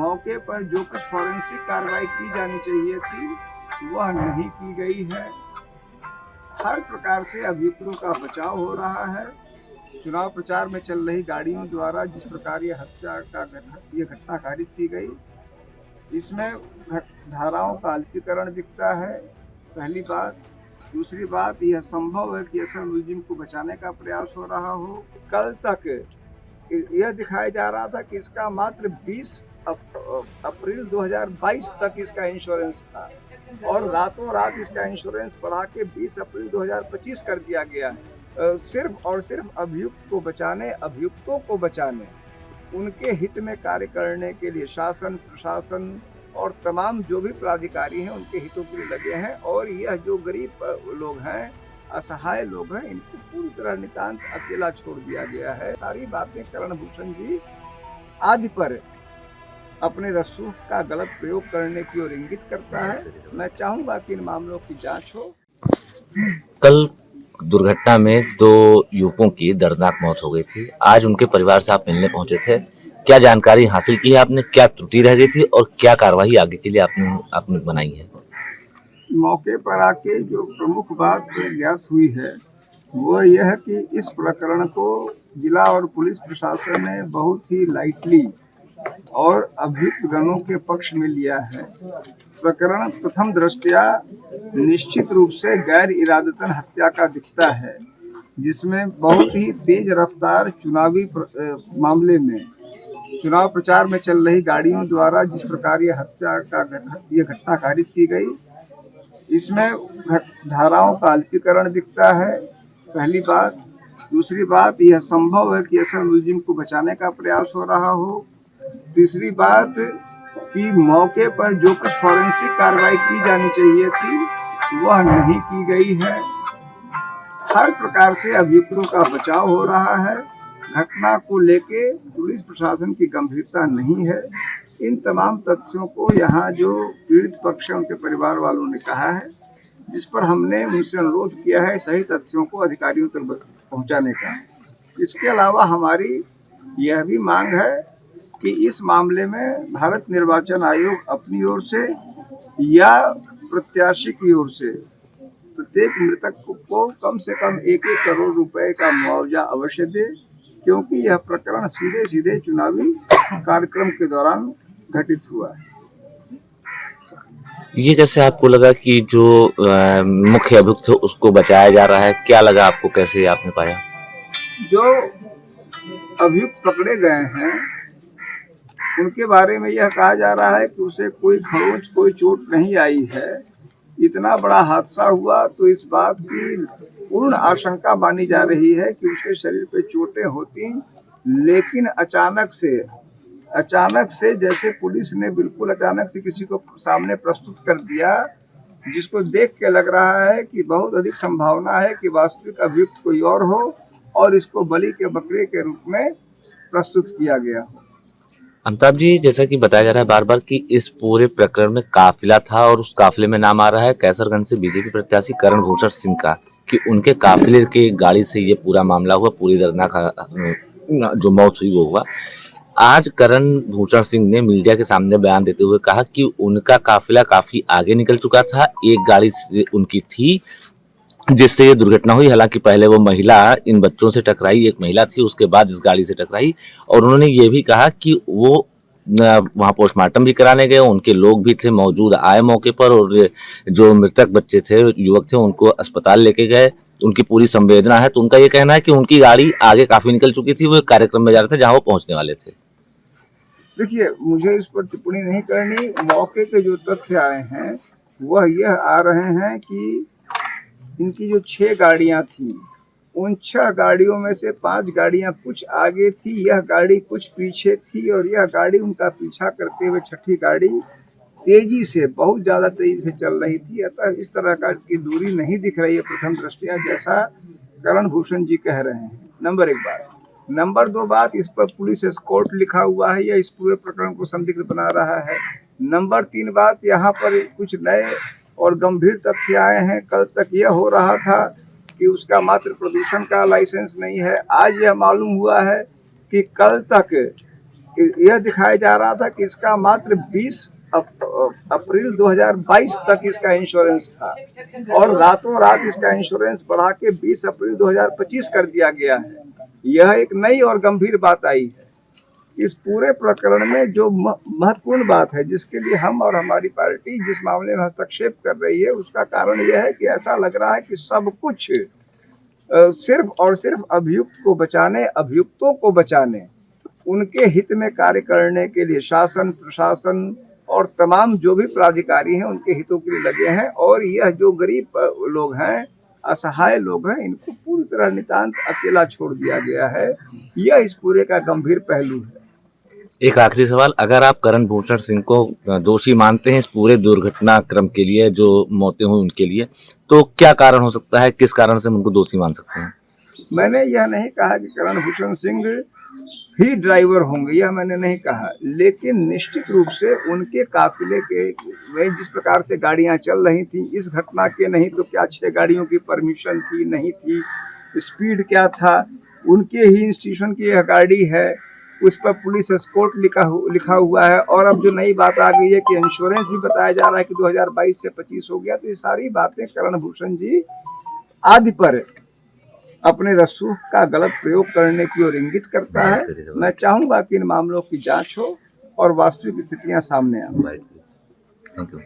मौके पर जो कुछ फॉरेंसिक कार्रवाई की जानी चाहिए थी वह नहीं की गई है। हर प्रकार से अभियुक्तों का बचाव हो रहा है। चुनाव प्रचार में चल रही गाड़ियों द्वारा जिस प्रकार ये घटना कारित की गई, इसमें धाराओं का अल्पीकरण दिखता है, पहली बात। दूसरी बात, यह संभव है कि असम मुलजिम को बचाने का प्रयास हो रहा हो। कल तक यह दिखाया जा रहा था कि इसका मात्र 20 अप्रैल 2022 तक इसका इंश्योरेंस था और रातों रात इसका इंश्योरेंस बढ़ा के 20 अप्रैल 2025 कर दिया गया है। सिर्फ और सिर्फ अभियुक्तों को बचाने, उनके हित में कार्य करने के लिए शासन, प्रशासन और तमाम जो भी प्राधिकारी हैं उनके हितों के लिए लगे हैं। और यह जो गरीब लोग हैं, असहाय लोग हैं, इनको पूरी तरह नितांत अकेला छोड़ दिया गया है। सारी बातें करण भूषण जी आदि पर अपने रसूख का गलत प्रयोग करने की ओर इंगित करता है। मैं चाहूंगा कि इन मामलों की जांच हो। कल दुर्घटना में 2 युवकों की दर्दनाक मौत हो गई थी। आज उनके परिवार से आप मिलने पहुंचे थे, क्या जानकारी हासिल की है आपने, क्या त्रुटि रह गई थी और क्या कार्यवाही आगे के लिए आपने बनाई है? मौके पर आके जो प्रमुख बात ज्ञात हुई है वो यह है कि इस प्रकरण को जिला और पुलिस प्रशासन ने बहुत ही लाइटली और अभियुक्त गणों के पक्ष में लिया है। प्रकरण प्रथम दृष्टया निश्चित रूप से गैर इरादतन हत्या का दिखता है, जिसमें बहुत ही तेज रफ्तार चुनावी मामले में चुनाव प्रचार में चल रही गाड़ियों द्वारा जिस प्रकार ये घटना कारित की गई, इसमें धाराओं का अल्पीकरण दिखता है, पहली बात। दूसरी बात, यह संभव है कि असम मुलजिम को बचाने का प्रयास हो रहा हो। तीसरी बात कि मौके पर जो कुछ फॉरेंसिक कार्रवाई की जानी चाहिए थी वह नहीं की गई है। हर प्रकार से अभियुक्तों का बचाव हो रहा है। घटना को लेके पुलिस प्रशासन की गंभीरता नहीं है। इन तमाम तथ्यों को यहाँ जो पीड़ित पक्ष है उनके परिवार वालों ने कहा है, जिस पर हमने उनसे अनुरोध किया है सही तथ्यों को अधिकारियों तक पहुँचाने का। इसके अलावा हमारी यह भी मांग है कि इस मामले में भारत निर्वाचन आयोग अपनी ओर से या प्रत्याशी की ओर से प्रत्येक मृतक को कम से कम 1-1 करोड़ रुपए का मुआवजा अवश्य दे, क्योंकि यह प्रकरण सीधे चुनावी कार्यक्रम के दौरान घटित हुआ है। ये कैसे आपको लगा कि जो मुख्य अभियुक्त है उसको बचाया जा रहा है, क्या लगा आपको, कैसे आपने पाया? जो अभियुक्त पकड़े गए हैं उनके बारे में यह कहा जा रहा है कि उसे कोई खरोंच, कोई चोट नहीं आई है। इतना बड़ा हादसा हुआ तो इस बात की पूर्ण आशंका मानी जा रही है कि उसके शरीर पे चोटें होती, लेकिन अचानक से जैसे पुलिस ने बिल्कुल अचानक से किसी को सामने प्रस्तुत कर दिया, जिसको देख के लग रहा है कि बहुत अधिक संभावना है कि वास्तविक अभियुक्त कोई और हो और इसको बलि के बकरे के रूप में प्रस्तुत किया गया हो। अमिताभ जी, जैसा कि बताया जा रहा है बार बार कि इस पूरे प्रकरण में काफिला था और उस काफिले में नाम आ रहा है कैसरगंज से बीजेपी प्रत्याशी करण भूषण सिंह का, कि उनके काफिले की गाड़ी से ये पूरा मामला हुआ, पूरी दर्दनाक जो मौत हुई वो हुआ। आज करण भूषण सिंह ने मीडिया के सामने बयान देते हुए कहा कि उनका काफिला काफी आगे निकल चुका था, एक गाड़ी उनकी थी जिससे ये दुर्घटना हुई। हालांकि पहले वो महिला इन बच्चों से टकराई, एक महिला थी, उसके बाद इस गाड़ी से टकराई। और उन्होंने ये भी कहा कि वो वहाँ पोस्टमार्टम भी कराने गए, उनके लोग भी थे मौजूद, आए मौके पर, और जो मृतक बच्चे थे, युवक थे, उनको अस्पताल लेके गए। उनकी पूरी संवेदना है। तो उनका ये कहना है कि उनकी गाड़ी आगे काफी निकल चुकी थी, वो एक कार्यक्रम में जा रहे थे जहाँ वो पहुंचने वाले थे। देखिए, मुझे इस पर टिप्पणी नहीं करनी। मौके के जो तथ्य आए हैं वह यह आ रहे हैं कि इनकी जो 6 गाड़ियां थी, उन 6 गाड़ियों में से 5 गाड़ियां कुछ आगे थी, यह गाड़ी कुछ पीछे थी, और यह गाड़ी उनका पीछा करते हुए 6ठी गाड़ी तेजी से, बहुत ज्यादा तेजी से चल रही थी। अतः इस तरह की दूरी नहीं दिख रही है प्रथम दृष्टया, जैसा करण भूषण जी कह रहे हैं। नंबर 1 बात। नंबर 2 बात, इस पर पुलिस एस्कॉर्ट लिखा हुआ है, यह इस पूरे प्रकरण को संदिग्ध बना रहा है। नंबर 3 बात, यहाँ पर कुछ नए और गंभीर तथ्य आए हैं। कल तक यह हो रहा था कि उसका मात्र प्रदूषण का लाइसेंस नहीं है। आज यह मालूम हुआ है कि कल तक यह दिखाया जा रहा था कि इसका मात्र 20 अप्रैल 2022 तक इसका इंश्योरेंस था और रातों रात इसका इंश्योरेंस बढ़ा के 20 अप्रैल 2025 कर दिया गया है। यह एक नई और गंभीर बात आई है। इस पूरे प्रकरण में जो महत्वपूर्ण बात है, जिसके लिए हम और हमारी पार्टी जिस मामले में हस्तक्षेप कर रही है, उसका कारण यह है कि ऐसा लग रहा है कि सब कुछ सिर्फ और सिर्फ अभियुक्त को बचाने, अभियुक्तों को बचाने, उनके हित में कार्य करने के लिए शासन, प्रशासन और तमाम जो भी प्राधिकारी हैं उनके हितों के लिए लगे हैं। और यह जो गरीब लोग हैं, असहाय लोग हैं, इनको पूरी तरह नितांत अकेला छोड़ दिया गया है। यह इस पूरे का गंभीर पहलू है। एक आखिरी सवाल, अगर आप करण भूषण सिंह को दोषी मानते हैं इस पूरे दुर्घटना क्रम के लिए, जो मौतें हुई उनके लिए, तो क्या कारण हो सकता है, किस कारण से हम उनको दोषी मान सकते हैं? मैंने यह नहीं कहा कि करण भूषण सिंह ही ड्राइवर होंगे, यह मैंने नहीं कहा, लेकिन निश्चित रूप से उनके काफिले के में जिस प्रकार से गाड़ियां चल रही थी, इस घटना के नहीं तो क्या 6 गाड़ियों की परमिशन थी, नहीं थी, स्पीड क्या था, उनके ही इंस्टीट्यूशन की यह गाड़ी है, उस पर पुलिस एस्कॉर्ट लिखा हुआ है। और अब जो नई बात आ गई है कि इंश्योरेंस भी बताया जा रहा है कि 2022 से 25 हो गया, तो ये सारी बातें करण भूषण जी आदि पर अपने रसूख का गलत प्रयोग करने की ओर इंगित करता है। मैं चाहूंगा कि इन मामलों की जांच हो और वास्तविक स्थितियां सामने आएं। Thank you.